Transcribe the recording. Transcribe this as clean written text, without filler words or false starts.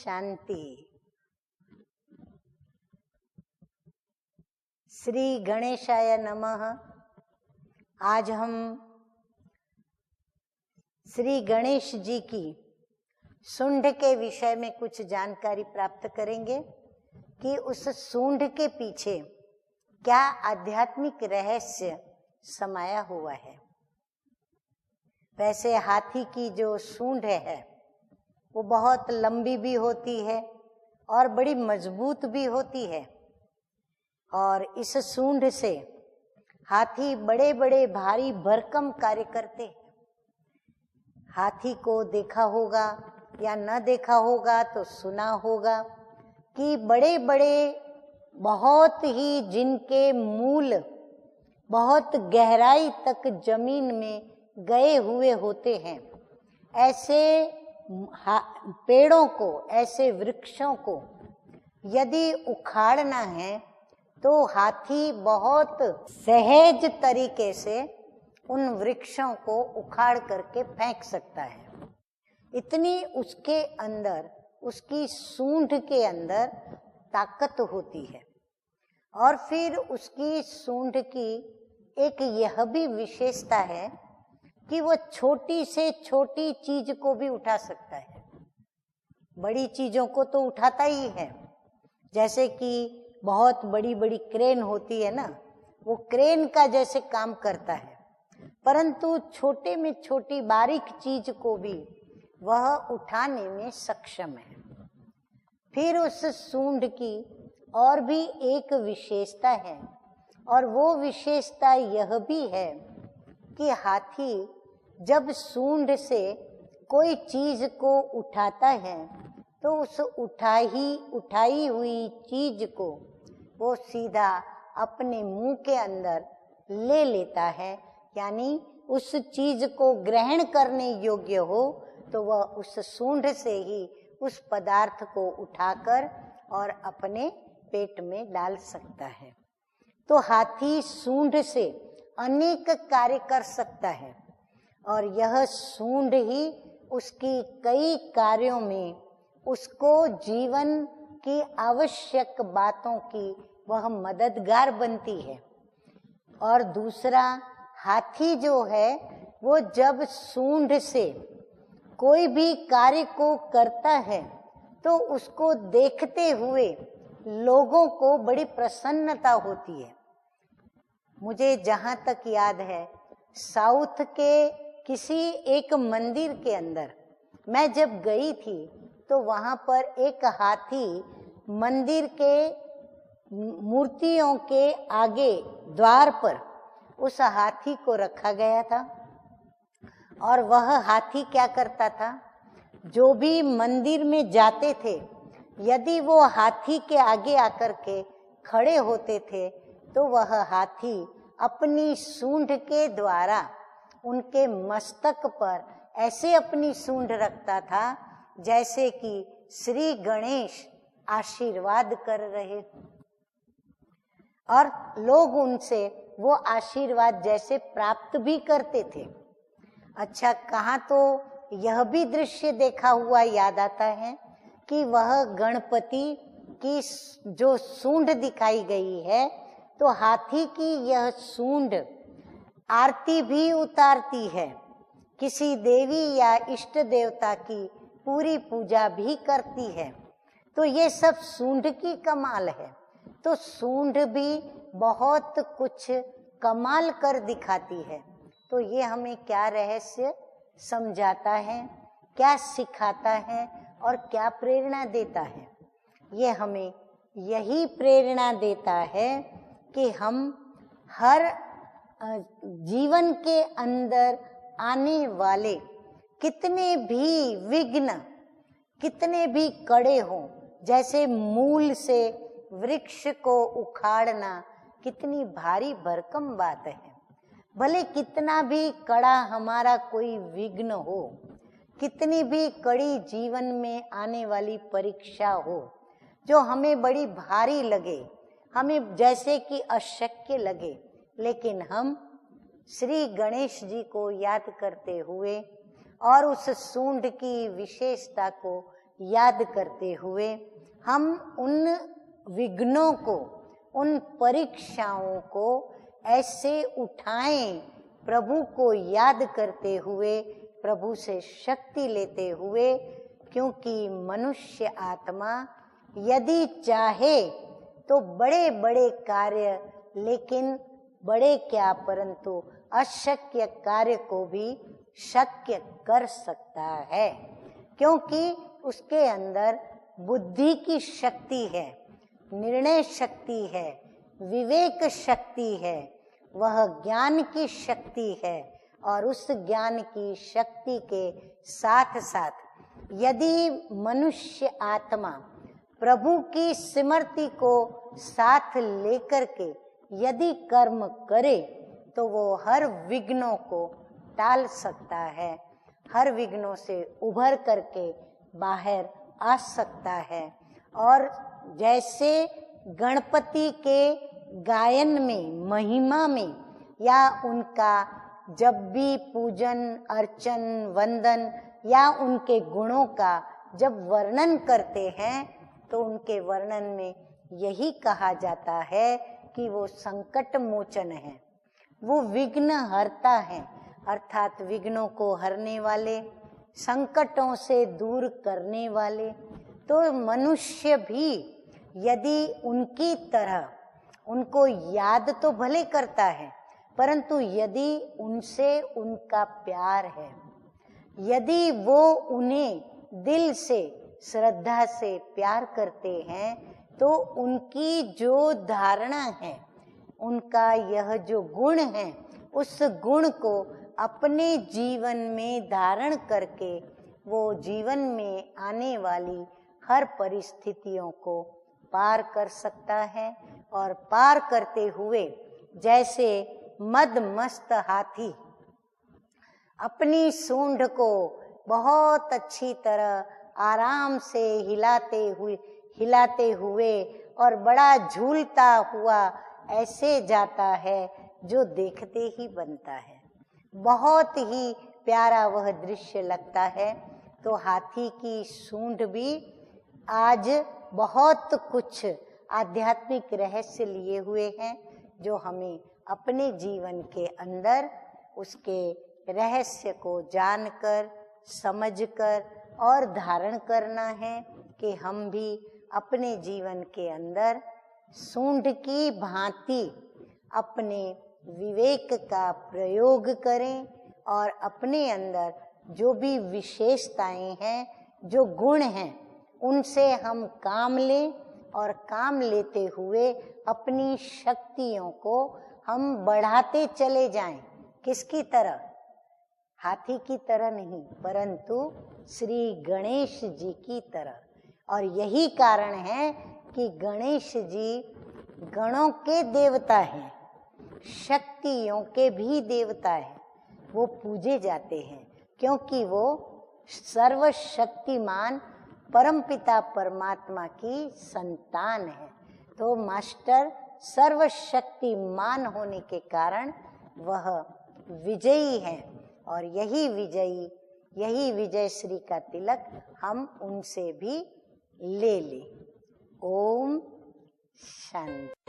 शांति। श्री गणेशाय नमः। आज हम श्री गणेश जी की सूंड के विषय में कुछ जानकारी प्राप्त करेंगे कि उस सूंड के पीछे क्या आध्यात्मिक रहस्य समाया हुआ है। वैसे हाथी की जो सूंड है वो बहुत लंबी भी होती है और बड़ी मजबूत भी होती है, और इस सूंड से हाथी बड़े बड़े भारी भरकम कार्य करते हैं। हाथी को देखा होगा या न देखा होगा तो सुना होगा कि बड़े बड़े बहुत ही जिनके मूल बहुत गहराई तक जमीन में गए हुए होते हैं, ऐसे पेड़ों को, ऐसे वृक्षों को यदि उखाड़ना है तो हाथी बहुत सहज तरीके से उन वृक्षों को उखाड़ करके फेंक सकता है। इतनी उसके अंदर, उसकी सूंड के अंदर ताकत होती है। और फिर उसकी सूंड की एक यह भी विशेषता है कि वो छोटी से छोटी चीज को भी उठा सकता है। बड़ी चीजों को तो उठाता ही है, जैसे कि बहुत बड़ी बड़ी क्रेन होती है ना, वो क्रेन का जैसे काम करता है, परंतु छोटे में छोटी बारीक चीज को भी वह उठाने में सक्षम है। फिर उस सूंड की और भी एक विशेषता है, और वो विशेषता यह भी है कि हाथी जब सूंड से कोई चीज को उठाता है तो उस उठाई हुई चीज को वो सीधा अपने मुंह के अंदर ले लेता है। यानी उस चीज को ग्रहण करने योग्य हो तो वह उस सूंड से ही उस पदार्थ को उठाकर और अपने पेट में डाल सकता है। तो हाथी सूंड से अनेक कार्य कर सकता है, और यह सूंड ही उसकी कई कार्यों में उसको जीवन की आवश्यक बातों की वह मददगार बनती है। और दूसरा, हाथी जो है वो जब सूंड से कोई भी कार्य को करता है तो उसको देखते हुए लोगों को बड़ी प्रसन्नता होती है। मुझे जहाँ तक याद है, साउथ के किसी एक मंदिर के अंदर मैं जब गई थी तो वहाँ पर एक हाथी मंदिर के मूर्तियों के आगे द्वार पर उस हाथी को रखा गया था। और वह हाथी क्या करता था, जो भी मंदिर में जाते थे, यदि वो हाथी के आगे आकर के खड़े होते थे तो वह हाथी अपनी सूंड के द्वारा उनके मस्तक पर ऐसे अपनी सूंड रखता था जैसे कि श्री गणेश आशीर्वाद कर रहे, और लोग उनसे वो आशीर्वाद जैसे प्राप्त भी करते थे। अच्छा, कहाँ तो यह भी दृश्य देखा हुआ याद आता है कि वह गणपति की जो सूंड दिखाई गई है तो हाथी की यह सूंड आरती भी उतारती है, किसी देवी या इष्ट देवता की पूरी पूजा भी करती है। तो ये सब सूंड की कमाल है। तो सूंड भी बहुत कुछ कमाल कर दिखाती है। तो ये हमें क्या रहस्य समझाता है, क्या सिखाता है और क्या प्रेरणा देता है? ये हमें यही प्रेरणा देता है कि हम हर जीवन के अंदर आने वाले कितने भी विघ्न, कितने भी कड़े हों, जैसे मूल से वृक्ष को उखाड़ना कितनी भारी भरकम बात है। भले कितना भी कड़ा हमारा कोई विघ्न हो, कितनी भी कड़ी जीवन में आने वाली परीक्षा हो जो हमें बड़ी भारी लगे, हमें जैसे कि अशक्य लगे, लेकिन हम श्री गणेश जी को याद करते हुए और उस सूंड की विशेषता को याद करते हुए हम उन विघ्नों को, उन परीक्षाओं को ऐसे उठाएं, प्रभु को याद करते हुए, प्रभु से शक्ति लेते हुए, क्योंकि मनुष्य आत्मा यदि चाहे तो बड़े बड़े कार्य, लेकिन बड़े क्या परंतु अशक्य कार्य को भी शक्य कर सकता है, क्योंकि उसके अंदर बुद्धि की शक्ति है, निर्णय शक्ति है, विवेक शक्ति है, वह ज्ञान की शक्ति है। और उस ज्ञान की शक्ति के साथ साथ यदि मनुष्य आत्मा प्रभु की स्मृति को साथ लेकर के यदि कर्म करे तो वो हर विघ्नों को टाल सकता है, हर विघ्नों से उभर करके बाहर आ सकता है। और जैसे गणपति के गायन में, महिमा में, या उनका जब भी पूजन अर्चन वंदन या उनके गुणों का जब वर्णन करते हैं तो उनके वर्णन में यही कहा जाता है कि वो संकट मोचन है, वो विघ्न हरता है, अर्थात विघ्नों को हरने वाले, संकटों से दूर करने वाले। तो मनुष्य भी यदि उनकी तरह उनको याद तो भले करता है, परंतु यदि उनसे उनका प्यार है, यदि वो उन्हें दिल से श्रद्धा से प्यार करते हैं, तो उनकी जो धारणा है, उनका यह जो गुण है, उस गुण को अपने जीवन में धारण करके वो जीवन में आने वाली हर परिस्थितियों को पार कर सकता है। और पार करते हुए जैसे मदमस्त हाथी अपनी सूंड को बहुत अच्छी तरह आराम से हिलाते हुए और बड़ा झूलता हुआ ऐसे जाता है जो देखते ही बनता है, बहुत ही प्यारा वह दृश्य लगता है। तो हाथी की सूंड भी आज बहुत कुछ आध्यात्मिक रहस्य लिए हुए हैं, जो हमें अपने जीवन के अंदर उसके रहस्य को जानकर, समझकर और धारण करना है कि हम भी अपने जीवन के अंदर सूंड की भांति अपने विवेक का प्रयोग करें और अपने अंदर जो भी विशेषताएं हैं, जो गुण हैं, उनसे हम काम लें और काम लेते हुए अपनी शक्तियों को हम बढ़ाते चले जाएं। किसकी तरह? हाथी की तरह नहीं, परंतु श्री गणेश जी की तरह। और यही कारण है कि गणेश जी गणों के देवता हैं, शक्तियों के भी देवता हैं, वो पूजे जाते हैं, क्योंकि वो सर्वशक्तिमान परमपिता परमात्मा की संतान है। तो मास्टर सर्वशक्तिमान होने के कारण वह विजयी है, और यही विजय श्री का तिलक हम उनसे भी ले लें। ओम शांति।